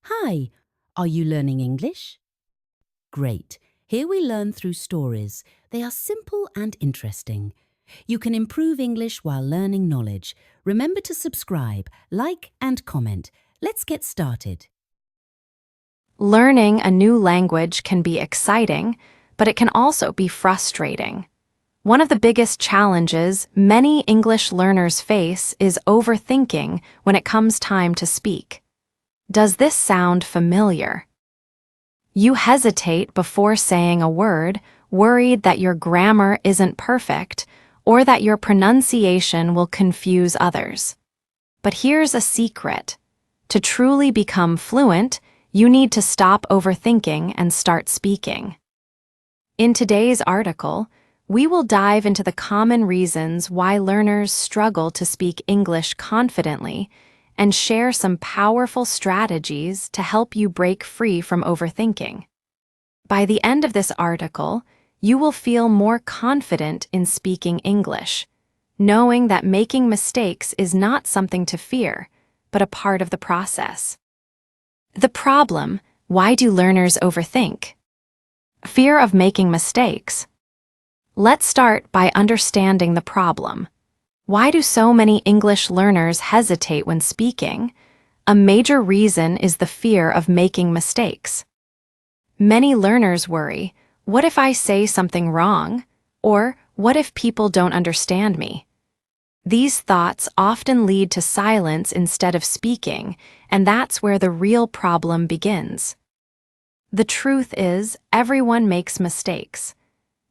Hi, are you learning English? Great. Here we learn through stories. They are simple and interesting. You can improve English while learning knowledge. Remember to subscribe, like and comment. Let's get started. Learning a new language can be exciting, but it can also be frustrating. One of the biggest challenges many English learners face is overthinking when it comes time to speak. Does this sound familiar? You hesitate before saying a word, worried that your grammar isn't perfect or that your pronunciation will confuse others. But here's a secret. To truly become fluent, you need to stop overthinking and start speaking. In today's article, we will dive into the common reasons why learners struggle to speak English confidently and share some powerful strategies to help you break free from overthinking. By the end of this article, you will feel more confident in speaking English, knowing that making mistakes is not something to fear, but a part of the process. The problem: why do learners overthink? Fear of making mistakes. Let's start by understanding the problem. Why do so many English learners hesitate when speaking? A major reason is the fear of making mistakes. Many learners worry, what if I say something wrong? Or what if people don't understand me? These thoughts often lead to silence instead of speaking, and that's where the real problem begins. The truth is, everyone makes mistakes.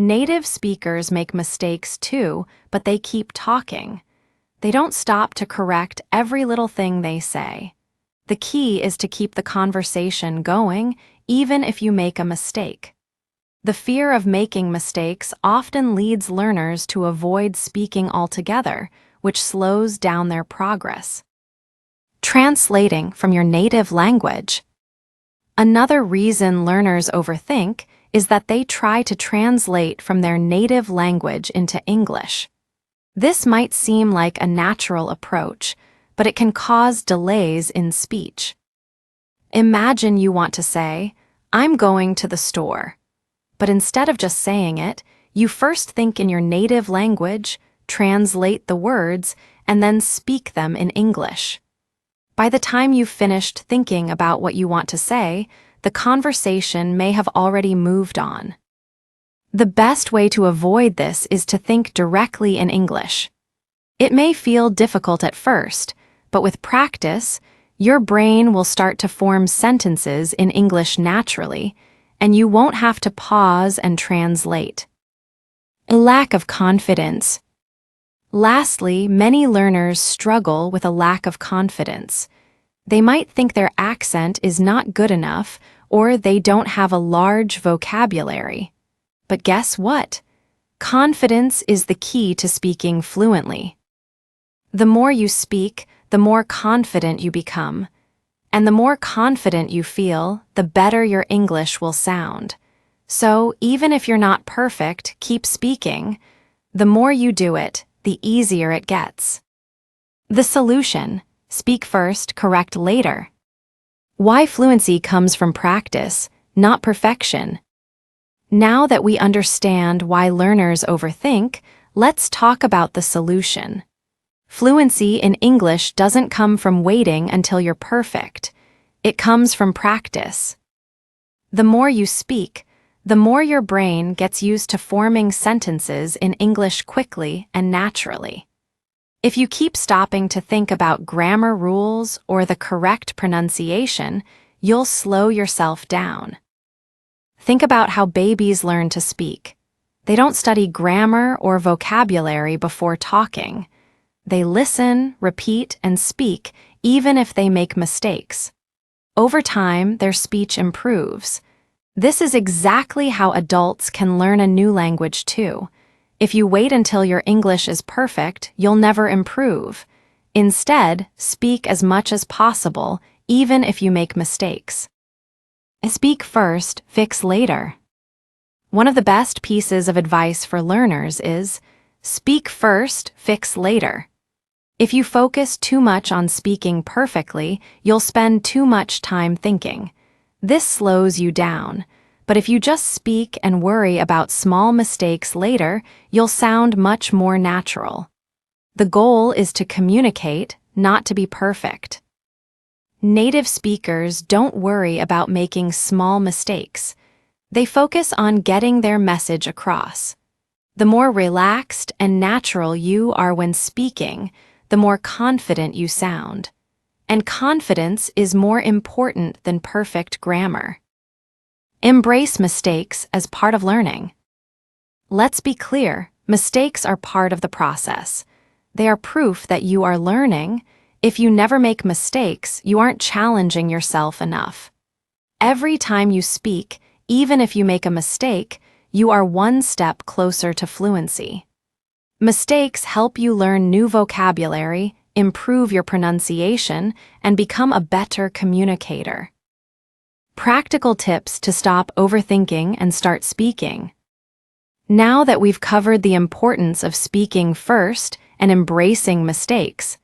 Native speakers make mistakes too, but they keep talking. They don't stop to correct every little thing they say. The key is to keep the conversation going, even if you make a mistake. The fear of making mistakes often leads learners to avoid speaking altogether, which slows down their progress. Translating from your native language. Another reason learners overthink is that they try to translate from their native language into English. This might seem like a natural approach, but it can cause delays in speech. Imagine you want to say, "I'm going to the store." But instead of just saying it, you first think in your native language, translate the words, and then speak them in English. By the time you've finished thinking about what you want to say, the conversation may have already moved on. The best way to avoid this is to think directly in English. It may feel difficult at first, but with practice, your brain will start to form sentences in English naturally, and you won't have to pause and translate. A lack of confidence. Lastly, many learners struggle with a lack of confidence. They might think their accent is not good enough, or they don't have a large vocabulary. But guess what? Confidence is the key to speaking fluently. The more you speak, the more confident you become. And the more confident you feel, the better your English will sound. So, even if you're not perfect, keep speaking. The more you do it, the easier it gets. The solution: speak first, correct later. Why fluency comes from practice, not perfection. Now that we understand why learners overthink, let's talk about the solution. Fluency in English doesn't come from waiting until you're perfect. It comes from practice. The more you speak, the more your brain gets used to forming sentences in English quickly and naturally. If you keep stopping to think about grammar rules or the correct pronunciation, you'll slow yourself down. Think about how babies learn to speak. They don't study grammar or vocabulary before talking. They listen, repeat, and speak, even if they make mistakes. Over time, their speech improves. This is exactly how adults can learn a new language too. If you wait until your English is perfect, you'll never improve. Instead, speak as much as possible, even if you make mistakes. Speak first, fix later. One of the best pieces of advice for learners is, speak first, fix later. If you focus too much on speaking perfectly, you'll spend too much time thinking. This slows you down. But if you just speak and worry about small mistakes later, you'll sound much more natural. The goal is to communicate, not to be perfect. Native speakers don't worry about making small mistakes. They focus on getting their message across. The more relaxed and natural you are when speaking, the more confident you sound. And confidence is more important than perfect grammar. Embrace mistakes as part of learning. Let's be clear, mistakes are part of the process. They are proof that you are learning. If you never make mistakes, you aren't challenging yourself enough. Every time you speak, even if you make a mistake, you are one step closer to fluency. Mistakes help you learn new vocabulary, improve your pronunciation, and become a better communicator. Practical tips to stop overthinking and start speaking. Now that we've covered the importance of speaking first and embracing mistakes,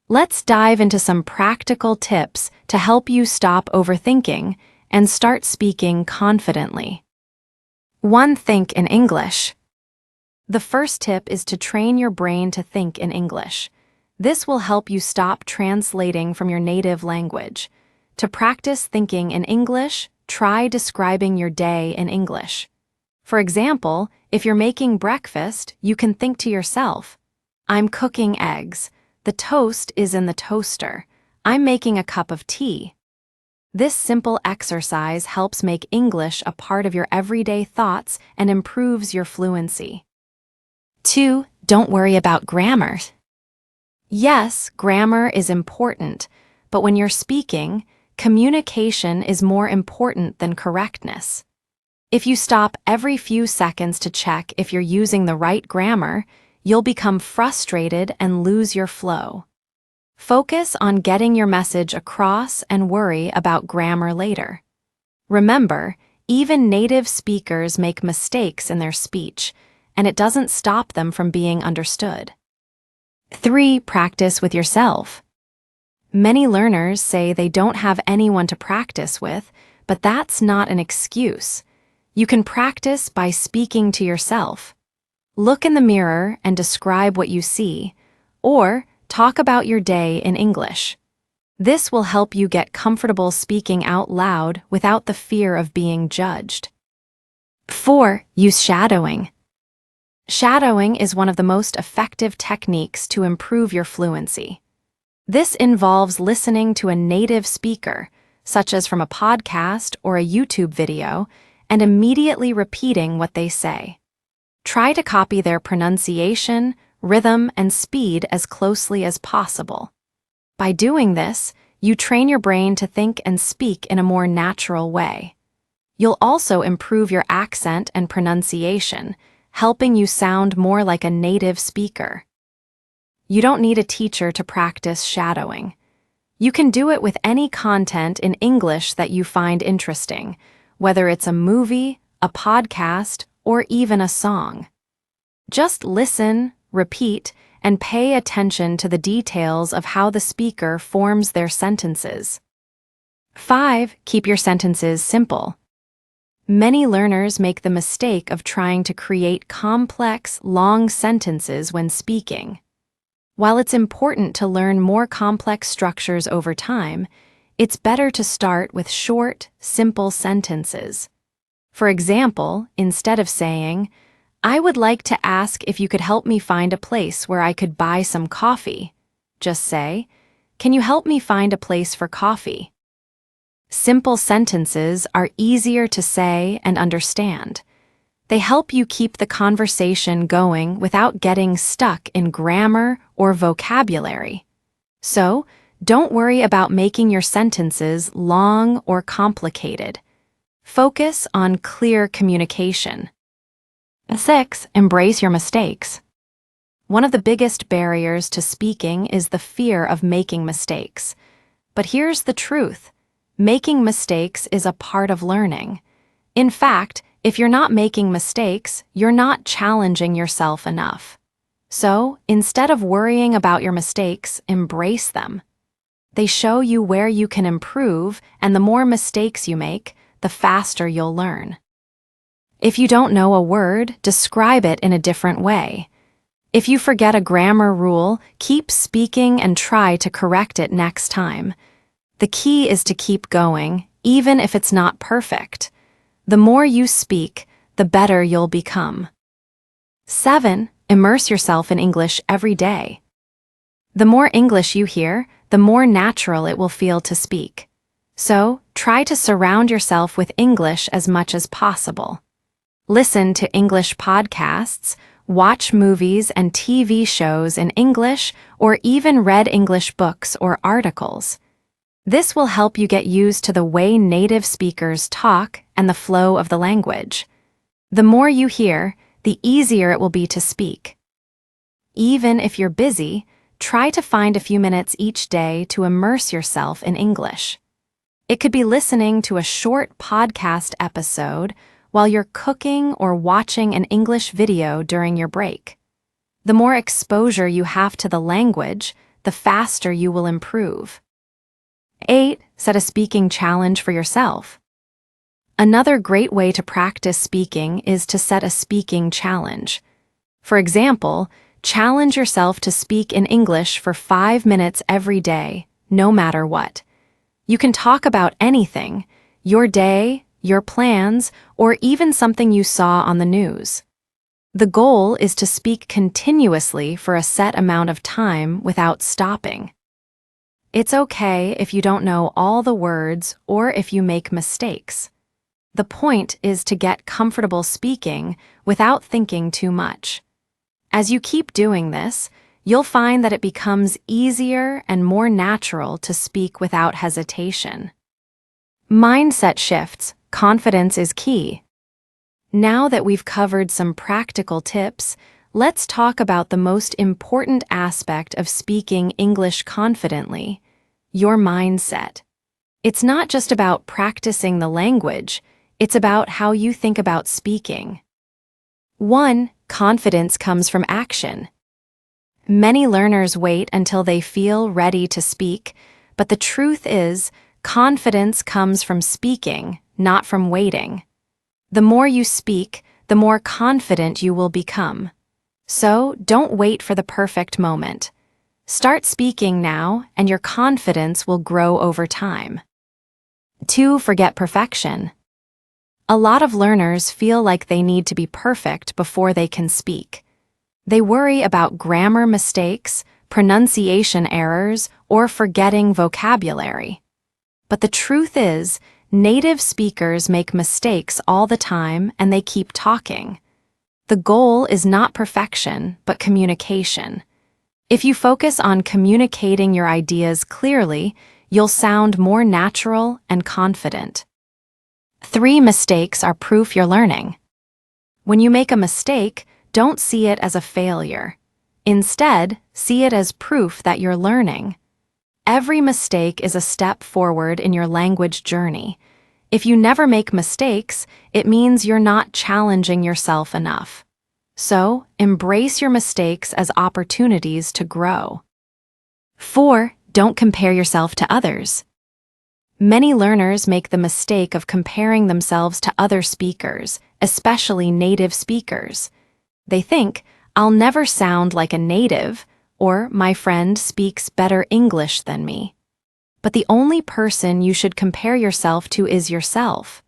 let's dive into some practical tips to help you stop overthinking and start speaking confidently. 1. Think in English. The first tip is to train your brain to think in English. This will help you stop translating from your native language. To practice thinking in English, try describing your day in English. For example, if you're making breakfast, you can think to yourself, "I'm cooking eggs. The toast is in the toaster. I'm making a cup of tea." This simple exercise helps make English a part of your everyday thoughts and improves your fluency. 2. Don't worry about grammar. Yes, grammar is important, but when you're speaking, communication is more important than correctness. If you stop every few seconds to check if you're using the right grammar, you'll become frustrated and lose your flow. Focus on getting your message across and worry about grammar later. Remember, even native speakers make mistakes in their speech, and it doesn't stop them from being understood. 3. Practice with yourself. Many learners say they don't have anyone to practice with, but that's not an excuse. You can practice by speaking to yourself. Look in the mirror and describe what you see, or talk about your day in English. This will help you get comfortable speaking out loud without the fear of being judged. 4. Use shadowing. Shadowing is one of the most effective techniques to improve your fluency. This involves listening to a native speaker, such as from a podcast or a YouTube video, and immediately repeating what they say. Try to copy their pronunciation, rhythm, and speed as closely as possible. By doing this, you train your brain to think and speak in a more natural way. You'll also improve your accent and pronunciation, helping you sound more like a native speaker. You don't need a teacher to practice shadowing. You can do it with any content in English that you find interesting, whether it's a movie, a podcast, or even a song. Just listen, repeat, and pay attention to the details of how the speaker forms their sentences. 5. Keep your sentences simple. Many learners make the mistake of trying to create complex, long sentences when speaking. While it's important to learn more complex structures over time, it's better to start with short, simple sentences. For example, instead of saying, "I would like to ask if you could help me find a place where I could buy some coffee," just say, "Can you help me find a place for coffee?" Simple sentences are easier to say and understand. They help you keep the conversation going without getting stuck in grammar or vocabulary. So, don't worry about making your sentences long or complicated. Focus on clear communication. 6. Embrace your mistakes. One of the biggest barriers to speaking is the fear of making mistakes. But here's the truth. Making mistakes is a part of learning. In fact, if you're not making mistakes, you're not challenging yourself enough. So, instead of worrying about your mistakes, embrace them. They show you where you can improve, and the more mistakes you make, the faster you'll learn. If you don't know a word, describe it in a different way. If you forget a grammar rule, keep speaking and try to correct it next time. The key is to keep going, even if it's not perfect. The more you speak, the better you'll become. 7. Immerse yourself in English every day. The more English you hear, the more natural it will feel to speak. So, try to surround yourself with English as much as possible. Listen to English podcasts, watch movies and TV shows in English, or even read English books or articles. This will help you get used to the way native speakers talk and the flow of the language. The more you hear, the easier it will be to speak. Even if you're busy, try to find a few minutes each day to immerse yourself in English. It could be listening to a short podcast episode while you're cooking or watching an English video during your break. The more exposure you have to the language, the faster you will improve. 8. Set a speaking challenge for yourself. Another great way to practice speaking is to set a speaking challenge. For example, challenge yourself to speak in English for 5 minutes every day, no matter what. You can talk about anything, your day, your plans, or even something you saw on the news. The goal is to speak continuously for a set amount of time without stopping. It's okay if you don't know all the words or if you make mistakes. The point is to get comfortable speaking without thinking too much. As you keep doing this, you'll find that it becomes easier and more natural to speak without hesitation. Mindset shifts. Confidence is key. Now that we've covered some practical tips, let's talk about the most important aspect of speaking English confidently: your mindset. It's not just about practicing the language, it's about how you think about speaking. 1. Confidence comes from action. Many learners wait until they feel ready to speak, but the truth is, confidence comes from speaking, not from waiting. The more you speak, the more confident you will become. So, don't wait for the perfect moment. Start speaking now, and your confidence will grow over time. 2. Forget perfection. A lot of learners feel like they need to be perfect before they can speak. They worry about grammar mistakes, pronunciation errors, or forgetting vocabulary. But the truth is, native speakers make mistakes all the time and they keep talking. The goal is not perfection, but communication. If you focus on communicating your ideas clearly, you'll sound more natural and confident. 3. Mistakes are proof you're learning. When you make a mistake, don't see it as a failure. Instead, see it as proof that you're learning. Every mistake is a step forward in your language journey. If you never make mistakes, it means you're not challenging yourself enough. So, embrace your mistakes as opportunities to grow. 4. Don't compare yourself to others. Many learners make the mistake of comparing themselves to other speakers, especially native speakers. They think, "I'll never sound like a native," or "my friend speaks better English than me." But the only person you should compare yourself to is yourself.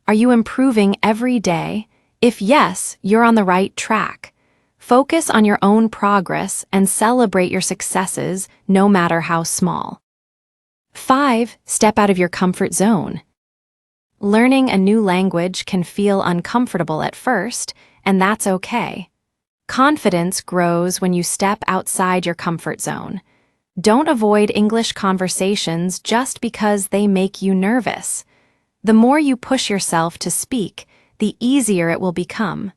Are you improving every day? If yes, you're on the right track. Focus on your own progress and celebrate your successes, no matter how small. 5. Step out of your comfort zone. Learning a new language can feel uncomfortable at first, and that's okay. Confidence grows when you step outside your comfort zone. Don't avoid English conversations just because they make you nervous. The more you push yourself to speak, the easier it will become.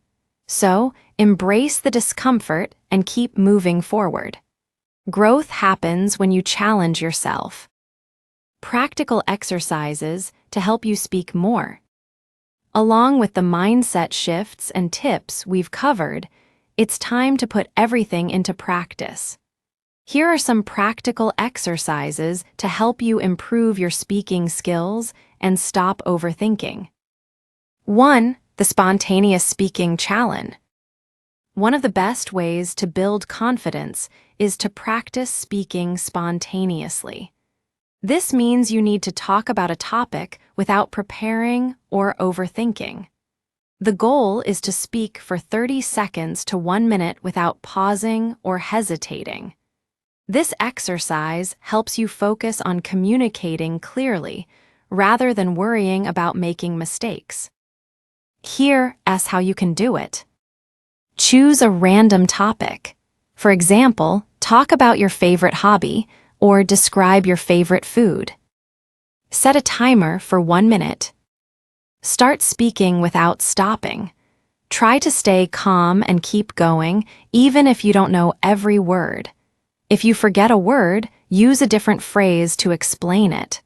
So, embrace the discomfort and keep moving forward. Growth happens when you challenge yourself. Practical exercises to help you speak more. Along with the mindset shifts and tips we've covered, it's time to put everything into practice. Here are some practical exercises to help you improve your speaking skills and stop overthinking. 1. The Spontaneous Speaking Challenge. One of the best ways to build confidence is to practice speaking spontaneously. This means you need to talk about a topic without preparing or overthinking. The goal is to speak for 30 seconds to 1 minute without pausing or hesitating. This exercise helps you focus on communicating clearly rather than worrying about making mistakes. Here's how you can do it. Choose a random topic. For example, talk about your favorite hobby or describe your favorite food. Set a timer for 1 minute. Start speaking without stopping. Try to stay calm and keep going, even if you don't know every word. If you forget a word, use a different phrase to explain it.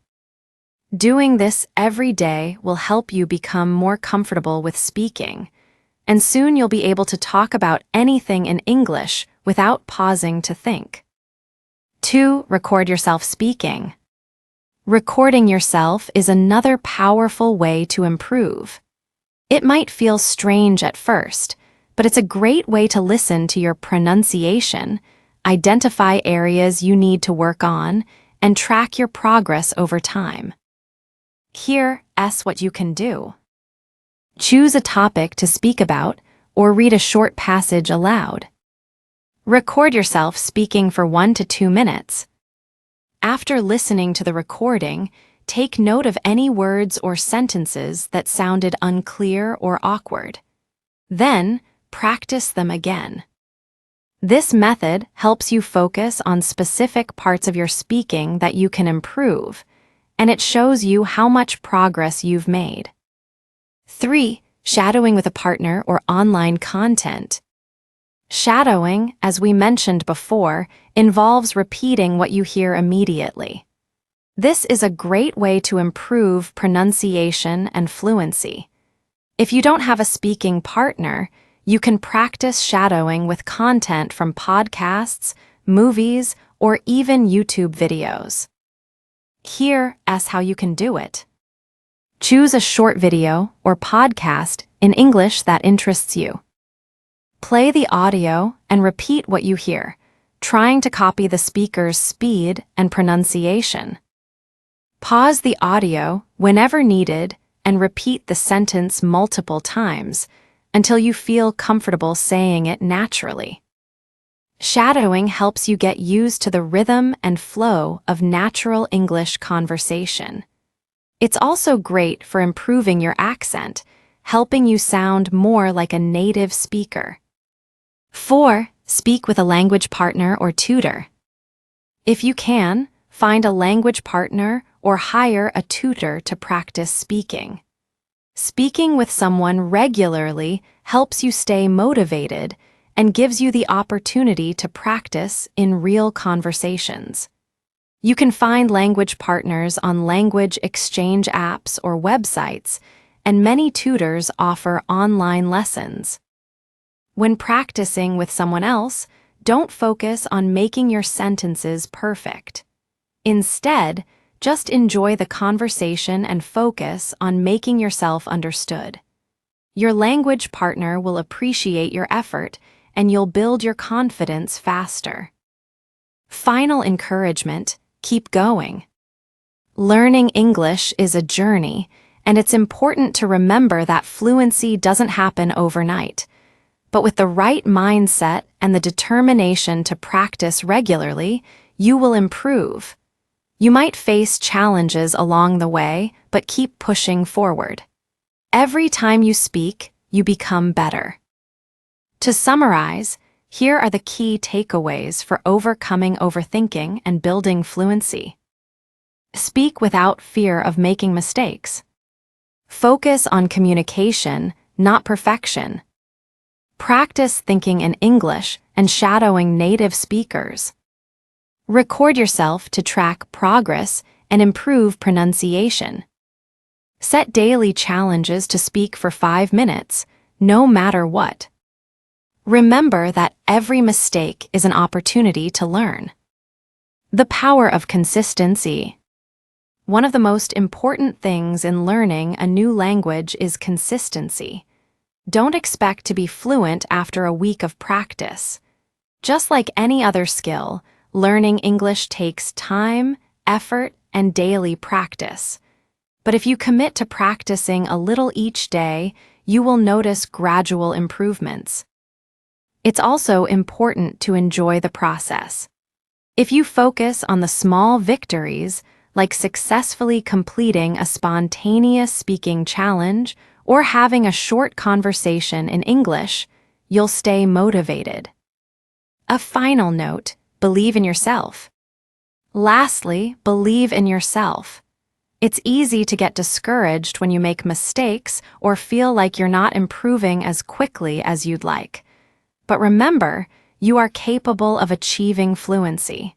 Doing this every day will help you become more comfortable with speaking, and soon you'll be able to talk about anything in English without pausing to think. 2. Record yourself speaking. Recording yourself is another powerful way to improve. It might feel strange at first, but it's a great way to listen to your pronunciation, identify areas you need to work on, and track your progress over time. Here's what you can do. Choose a topic to speak about or read a short passage aloud. Record yourself speaking for 1 to 2 minutes. After listening to the recording, take note of any words or sentences that sounded unclear or awkward. Then, practice them again. This method helps you focus on specific parts of your speaking that you can improve, and it shows you how much progress you've made. 3. Shadowing with a partner or online content. Shadowing, as we mentioned before, involves repeating what you hear immediately. This is a great way to improve pronunciation and fluency. If you don't have a speaking partner, you can practice shadowing with content from podcasts, movies, or even YouTube videos. Here's how you can do it. Choose a short video or podcast in English that interests you. Play the audio and repeat what you hear, trying to copy the speaker's speed and pronunciation. Pause the audio whenever needed and repeat the sentence multiple times until you feel comfortable saying it naturally. Shadowing helps you get used to the rhythm and flow of natural English conversation. It's also great for improving your accent, helping you sound more like a native speaker. 4. Speak with a language partner or tutor. If you can, find a language partner or hire a tutor to practice speaking. Speaking with someone regularly helps you stay motivated and gives you the opportunity to practice in real conversations. You can find language partners on language exchange apps or websites, and many tutors offer online lessons. When practicing with someone else, don't focus on making your sentences perfect. Instead, just enjoy the conversation and focus on making yourself understood. Your language partner will appreciate your effort, and you'll build your confidence faster. Final encouragement: keep going. Learning English is a journey, and it's important to remember that fluency doesn't happen overnight. But with the right mindset and the determination to practice regularly, you will improve. You might face challenges along the way, but keep pushing forward. Every time you speak, you become better. To summarize, here are the key takeaways for overcoming overthinking and building fluency. Speak without fear of making mistakes. Focus on communication, not perfection. Practice thinking in English and shadowing native speakers. Record yourself to track progress and improve pronunciation. Set daily challenges to speak for 5 minutes, no matter what. Remember that every mistake is an opportunity to learn. The power of consistency. One of the most important things in learning a new language is consistency. Don't expect to be fluent after a week of practice. Just like any other skill, learning English takes time, effort, and daily practice. But if you commit to practicing a little each day, you will notice gradual improvements. It's also important to enjoy the process. If you focus on the small victories, like successfully completing a spontaneous speaking challenge or having a short conversation in English, you'll stay motivated. A final note, believe in yourself. Lastly, believe in yourself. It's easy to get discouraged when you make mistakes or feel like you're not improving as quickly as you'd like. But remember, you are capable of achieving fluency.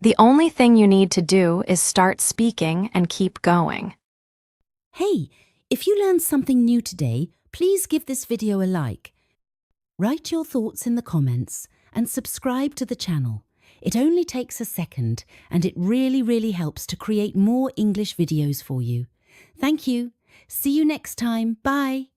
The only thing you need to do is start speaking and keep going. Hey, if you learned something new today, please give this video a like. Write your thoughts in the comments and subscribe to the channel. It only takes a second and it really helps to create more English videos for you. Thank you. See you next time. Bye.